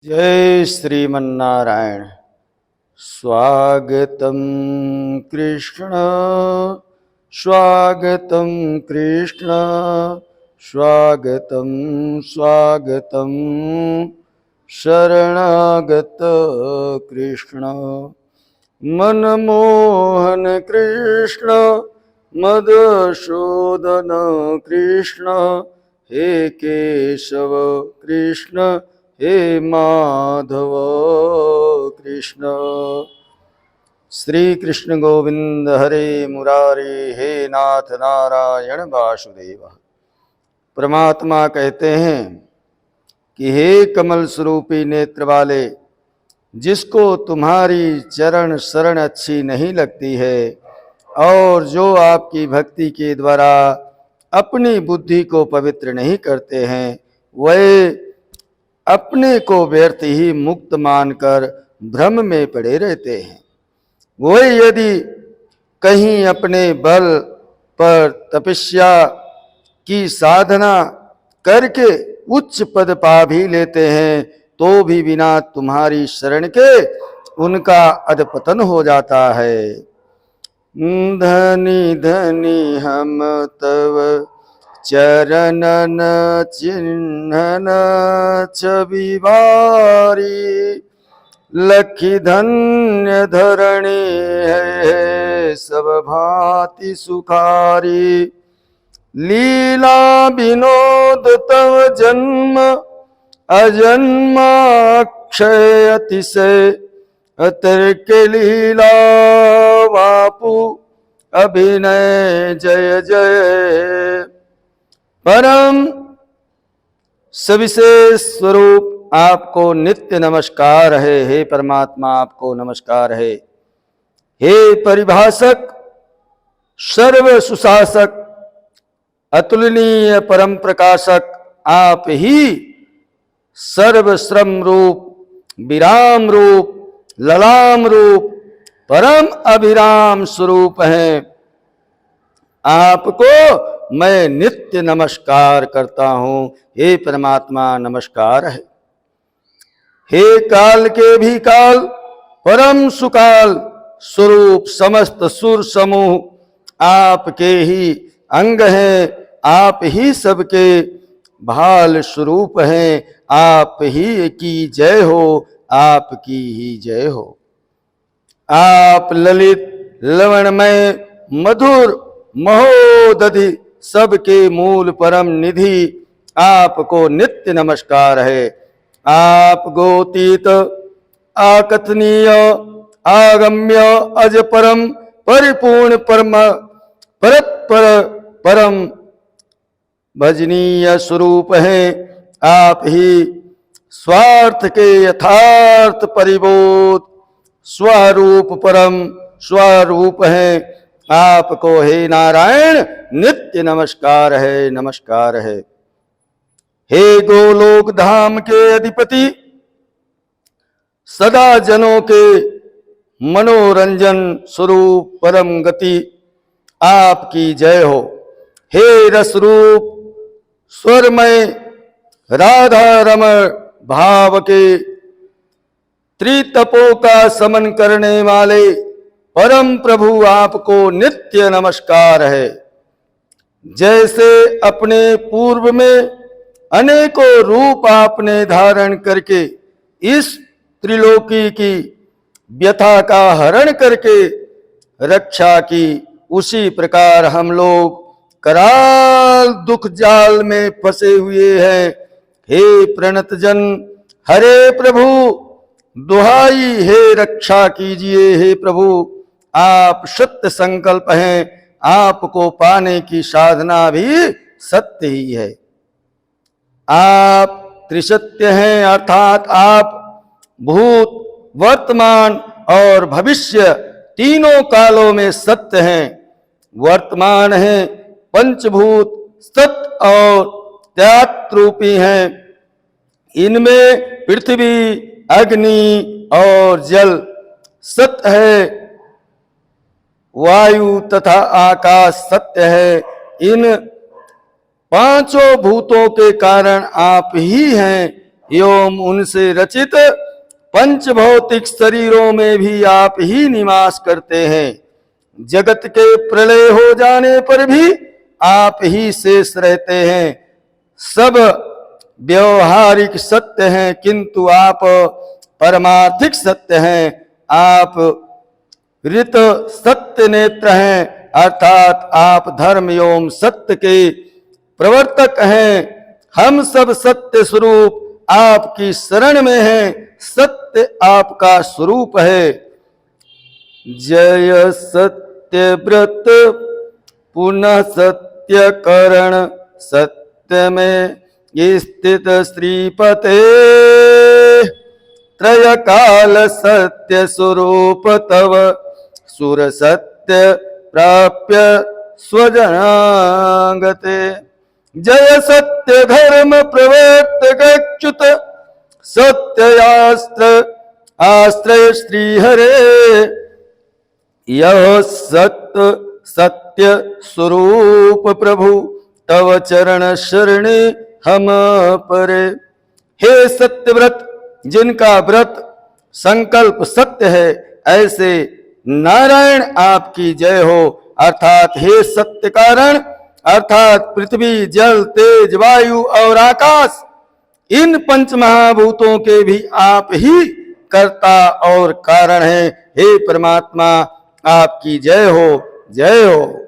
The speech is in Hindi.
जय श्रीमन्नारायण। स्वागतम कृष्ण स्वागतम कृष्ण स्वागतम स्वागतम शरणागत कृष्ण। मनमोहन कृष्ण मधुसूदन कृष्ण हे केशव कृष्ण हे माधव कृष्ण। श्री कृष्ण गोविंद हरे मुरारी हे नाथ नारायण वासुदेव। परमात्मा कहते हैं कि हे कमल स्वरूपी नेत्र वाले, जिसको तुम्हारी चरण शरण अच्छी नहीं लगती है और जो आपकी भक्ति के द्वारा अपनी बुद्धि को पवित्र नहीं करते हैं, वह अपने को व्यर्थ ही मुक्त मानकर भ्रम में पड़े रहते हैं। वह यदि कहीं अपने बल पर तपस्या की साधना करके उच्च पद पा भी लेते हैं तो भी बिना तुम्हारी शरण के उनका अधपतन हो जाता है। धनी धनी हम तव चरणन चिन्हन छवि बारी, लखी धन्य धरणी है सब भांति सुखारी। लीला विनोद तव जन्म अजन्मा अक्षय अतिशय, अतर्क लीला वापु अभिनय जय जय। परम सविशेष स्वरूप आपको नित्य नमस्कार है। हे परमात्मा, आपको नमस्कार है। हे परिभाषक, सर्व सुशासक, अतुलनीय परम प्रकाशक, आप ही सर्व श्रम रूप, विराम रूप, ललाम रूप, परम अभिराम स्वरूप हैं। आपको मैं नित्य नमस्कार करता हूं। हे परमात्मा, नमस्कार है। हे काल के भी काल, परम सुकाल स्वरूप समस्त सुर समूह आपके ही अंग हैं। आप ही सबके भाल स्वरूप हैं। आप ही की जय हो, आपकी ही जय हो। आप ललित लवणमय मधुर महोदधि सबके मूल परम निधि, आपको नित्य नमस्कार है। आप गोतीत आकथनीय आगम्य अज परम परिपूर्ण परम परत्पर परम भजनीय स्वरूप हैं। आप ही स्वार्थ के यथार्थ परिबोध स्वरूप परम स्वरूप हैं। आपको हे नारायण नित्य नमस्कार है, नमस्कार है। हे गोलोक धाम के अधिपति, सदा जनों के मनोरंजन स्वरूप परम गति, आपकी जय हो। हे रस रूप स्वरमय राधा रमण भाव के त्रितपों का समन करने वाले परम प्रभु, आपको नित्य नमस्कार है। जैसे अपने पूर्व में अनेकों रूप आपने धारण करके इस त्रिलोकी की व्यथा का हरण करके रक्षा की, उसी प्रकार हम लोग कराल दुख जाल में फंसे हुए हैं। हे प्रणत जन, हरे प्रभु दुहाई, हे रक्षा कीजिए। हे प्रभु, आप सत्य संकल्प हैं। आपको पाने की साधना भी सत्य ही है। आप त्रिसत्य हैं, अर्थात आप भूत, वर्तमान और भविष्य तीनों कालों में सत्य हैं। वर्तमान है पंचभूत सत्य और त्याग रूपी हैं। इनमें पृथ्वी, अग्नि और जल सत्य है। वायु तथा आकाश सत्य है। इन पांचों भूतों के कारण आप ही हैं। एवं उनसे रचित पंच भौतिक शरीरों में भी आप ही निवास करते हैं। जगत के प्रलय हो जाने पर भी आप ही शेष रहते हैं। सब व्यवहारिक सत्य हैं, किंतु आप परमार्थिक सत्य हैं। आप ऋत सत्य नेत्र हैं, अर्थात आप धर्म एवं सत्य के प्रवर्तक हैं। हम सब सत्य स्वरूप आपकी शरण में हैं। सत्य आपका स्वरूप है। जय सत्य व्रत पुनः सत्य करण, सत्य में स्थित श्रीपते। त्रय काल सत्य स्वरूप तव, सुर सत्य प्राप्य स्वजनागते। जय सत्य धर्म प्रवर्तक अच्युत, सत्यास्त्र आश्रय श्री हरे। यह सत्य सत्य स्वरूप प्रभु, तव चरण शरणे हम परे। हे सत्यव्रत, जिनका व्रत संकल्प सत्य है, ऐसे नारायण आपकी जय हो। अर्थात हे सत्य कारण, अर्थात पृथ्वी जल तेज वायु और आकाश, इन पंच महाभूतों के भी आप ही कर्ता और कारण हैं। हे परमात्मा, आपकी जय हो, जय हो।